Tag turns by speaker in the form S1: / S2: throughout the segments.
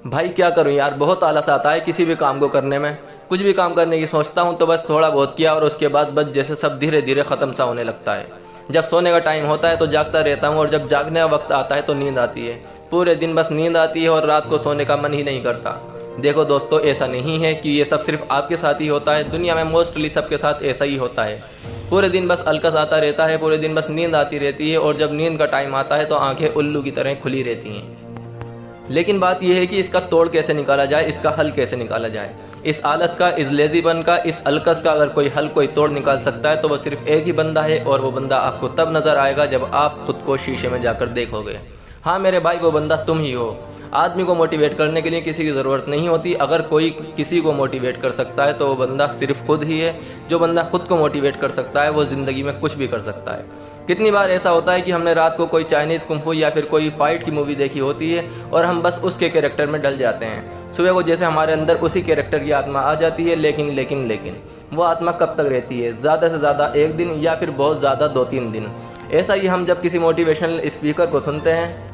S1: भाई क्या करूं यार, बहुत आलस आता है किसी भी काम को करने में। कुछ भी काम करने की सोचता हूं तो बस थोड़ा बहुत किया और उसके बाद बस जैसे सब धीरे धीरे ख़त्म सा होने लगता है। जब सोने का टाइम होता है तो जागता रहता हूं और जब जागने का वक्त आता है तो नींद आती है। पूरे दिन बस नींद आती है और रात को सोने का मन ही नहीं करता। देखो दोस्तों, ऐसा नहीं है कि ये सब सिर्फ आपके साथ ही होता है, दुनिया में मोस्टली सबके साथ ऐसा ही होता है। पूरे दिन बस अलकस आता रहता है, पूरे दिन बस नींद आती रहती है और जब नींद का टाइम आता है तो आंखें उल्लू की तरह खुली रहती हैं। लेकिन बात यह है कि इसका तोड़ कैसे निकाला जाए, इसका हल कैसे निकाला जाए। इस आलस का, इस लेजीपन का, इस अलकस का अगर कोई हल, कोई तोड़ निकाल सकता है तो वह सिर्फ एक ही बंदा है और वो बंदा आपको तब नज़र आएगा जब आप खुद को शीशे में जाकर देखोगे। हाँ मेरे भाई, वो बंदा तुम ही हो। आदमी को मोटिवेट करने के लिए किसी की ज़रूरत नहीं होती। अगर कोई किसी को मोटिवेट कर सकता है तो वो बंदा सिर्फ खुद ही है। जो बंदा खुद को मोटिवेट कर सकता है वो ज़िंदगी में कुछ भी कर सकता है। कितनी बार ऐसा होता है कि हमने रात को कोई चाइनीज़ कुंफू या फिर कोई फाइट की मूवी देखी होती है और हम बस उसके कैरेक्टर में डल जाते हैं। सुबह को जैसे हमारे अंदर उसी कैरेक्टर की आत्मा आ जाती है, लेकिन वो आत्मा कब तक रहती है? ज़्यादा से ज़्यादा एक दिन या फिर बहुत ज़्यादा 2-3 दिन। ऐसा ही हम जब किसी मोटिवेशनल स्पीकर को सुनते हैं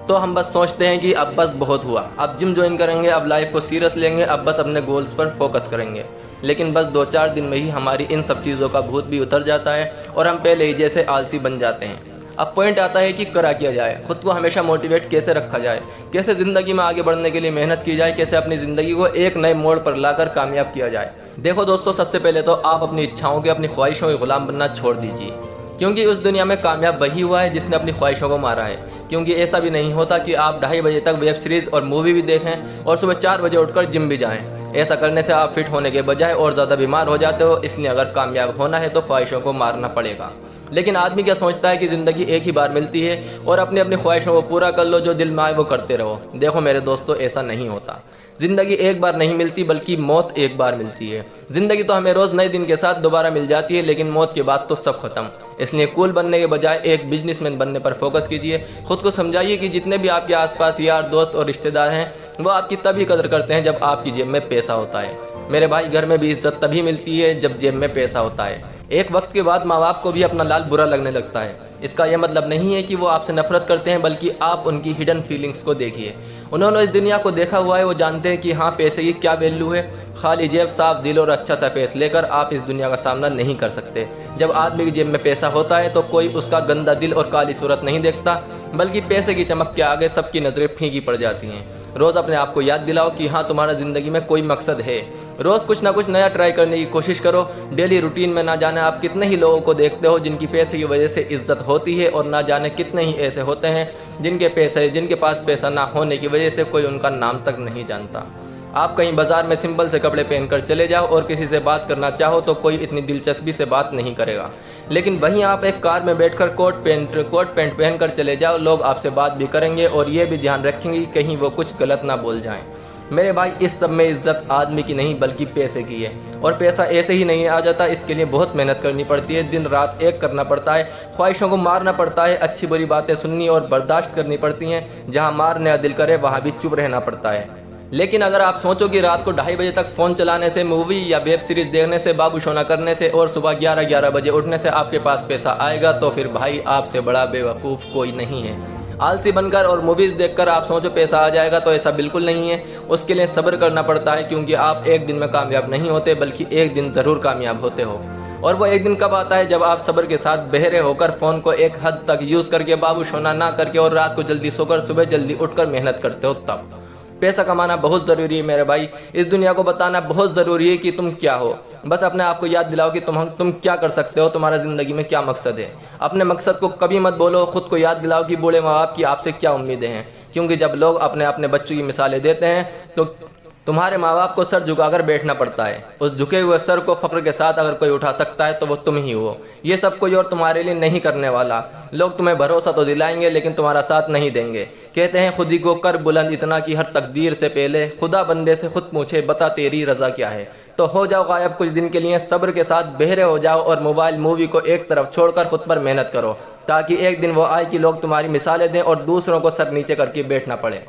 S1: तो हम बस सोचते हैं कि अब बस बहुत हुआ, अब जिम ज्वाइन करेंगे, अब लाइफ को सीरियस लेंगे, अब बस अपने गोल्स पर फोकस करेंगे। लेकिन बस 2-4 दिन में ही हमारी इन सब चीज़ों का भूत भी उतर जाता है और हम पहले ही जैसे आलसी बन जाते हैं। अब पॉइंट आता है कि करा किया जाए, खुद को हमेशा मोटिवेट कैसे रखा जाए, कैसे ज़िंदगी में आगे बढ़ने के लिए मेहनत की जाए, कैसे अपनी ज़िंदगी को एक नए मोड़ पर लाकर कामयाब किया जाए। देखो दोस्तों, सबसे पहले तो आप अपनी इच्छाओं के, अपनी ख्वाहिशों के गुलाम बनना छोड़ दीजिए, क्योंकि उस दुनिया में कामयाब वही हुआ है जिसने अपनी ख्वाहिशों को मारा है। क्योंकि ऐसा भी नहीं होता कि आप 2:30 बजे तक वेब सीरीज़ और मूवी भी देखें और सुबह 4 बजे उठकर जिम भी जाएं। ऐसा करने से आप फिट होने के बजाय और ज़्यादा बीमार हो जाते हो। इसलिए अगर कामयाब होना है तो ख्वाहिशों को मारना पड़ेगा। लेकिन आदमी क्या सोचता है कि ज़िंदगी एक ही बार मिलती है और अपनी अपनी ख्वाहिशों को पूरा कर लो, जो दिल में आए वो करते रहो। देखो मेरे दोस्तों, ऐसा नहीं होता। ज़िंदगी एक बार नहीं मिलती, बल्कि मौत एक बार मिलती है। ज़िंदगी तो हमें रोज़ नए दिन के साथ दोबारा मिल जाती है, लेकिन मौत के बाद तो सब खत्म। इसलिए कूल बनने के बजाय एक बिजनेसमैन बनने पर फोकस कीजिए। खुद को समझाइए कि जितने भी आपके आसपास यार, दोस्त और रिश्तेदार हैं वो आपकी तभी कदर करते हैं जब आपकी जेब में पैसा होता है। मेरे भाई, घर में भी इज्जत तभी मिलती है जब जेब में पैसा होता है। एक वक्त के बाद माँ बाप को भी अपना लाल बुरा लगने लगता है। इसका यह मतलब नहीं है कि वो आपसे नफरत करते हैं, बल्कि आप उनकी हिडन फीलिंग्स को देखिए। उन्होंने इस दुनिया को देखा हुआ है, वो जानते हैं कि हाँ, पैसे की क्या वैल्यू है। खाली जेब, साफ दिल और अच्छा सा फेस लेकर आप इस दुनिया का सामना नहीं कर सकते। जब आदमी की जेब में पैसा होता है तो कोई उसका गंदा दिल और काली सूरत नहीं देखता, बल्कि पैसे की चमक के आगे सबकी नज़रें फीकी पड़ जाती हैं। रोज़ अपने आप को याद दिलाओ कि हाँ, तुम्हारा ज़िंदगी में कोई मकसद है। रोज़ कुछ ना कुछ नया ट्राई करने की कोशिश करो। डेली रूटीन में ना जाने आप कितने ही लोगों को देखते हो जिनकी पैसे की वजह से इज्जत होती है, और ना जाने कितने ही ऐसे होते हैं जिनके पास पैसा ना होने की वजह से कोई उनका नाम तक नहीं जानता। आप कहीं बाजार में सिंपल से कपड़े पहनकर चले जाओ और किसी से बात करना चाहो तो कोई इतनी दिलचस्पी से बात नहीं करेगा। लेकिन वहीं आप एक कार में बैठकर कोट पैंट पहनकर चले जाओ, लोग आपसे बात भी करेंगे और ये भी ध्यान रखेंगे कि कहीं वो कुछ गलत ना बोल जाएं। मेरे भाई, इस सब में इज्जत आदमी की नहीं बल्कि पैसे की है। और पैसा ऐसे ही नहीं आ जाता, इसके लिए बहुत मेहनत करनी पड़ती है। दिन रात एक करना पड़ता है, ख्वाहिशों को मारना पड़ता है, अच्छी बुरी बातें सुननी और बर्दाश्त करनी पड़ती हैं। जहाँ मारने का दिल करे वहाँ भी चुप रहना पड़ता है। लेकिन अगर आप सोचो कि रात को 2:30 बजे तक फ़ोन चलाने से, मूवी या वेब सीरीज़ देखने से, बाबू सोना करने से और सुबह 11 बजे उठने से आपके पास पैसा आएगा, तो फिर भाई आपसे बड़ा बेवकूफ़ कोई नहीं है। आलसी बनकर और मूवीज़ देखकर आप सोचो पैसा आ जाएगा, तो ऐसा बिल्कुल नहीं है। उसके लिए सब्र करना पड़ता है, क्योंकि आप एक दिन में कामयाब नहीं होते, बल्कि एक दिन ज़रूर कामयाब होते हो। और वो एक दिन कब आता है? जब आप सब्र के साथ बहरे होकर फ़ोन को एक हद तक यूज़ करके, बाबू सोना ना करके और रात को जल्दी सोकर सुबह जल्दी उठकर मेहनत करते हो। तब पैसा कमाना बहुत ज़रूरी है मेरे भाई। इस दुनिया को बताना बहुत ज़रूरी है कि तुम क्या हो। बस अपने आप को याद दिलाओ कि तुम क्या कर सकते हो, तुम्हारा ज़िंदगी में क्या मकसद है। अपने मकसद को कभी मत बोलो। खुद को याद दिलाओ कि बूढ़े माँ बाप की आपसे क्या उम्मीदें हैं, क्योंकि जब लोग अपने बच्चों की मिसालें देते हैं तो तुम्हारे माँ बाप को सर झुकाकर बैठना पड़ता है। उस झुके हुए सर को फ़ख्र के साथ अगर कोई उठा सकता है तो वो तुम ही हो। ये सब कोई और तुम्हारे लिए नहीं करने वाला। लोग तुम्हें भरोसा तो दिलाएंगे, लेकिन तुम्हारा साथ नहीं देंगे। कहते हैं खुदी को कर बुलंद इतना कि हर तकदीर से पहले खुदा बंदे से खुद पूछे, बता तेरी रज़ा क्या है। तो हो जाओ गायब कुछ दिन के लिए, सब्र के साथ बहरे हो जाओ और मोबाइल मूवी को एक तरफ छोड़कर खुद पर मेहनत करो, ताकि एक दिन वो आए कि लोग तुम्हारी मिसालें दें और दूसरों को सर नीचे करके बैठना पड़े।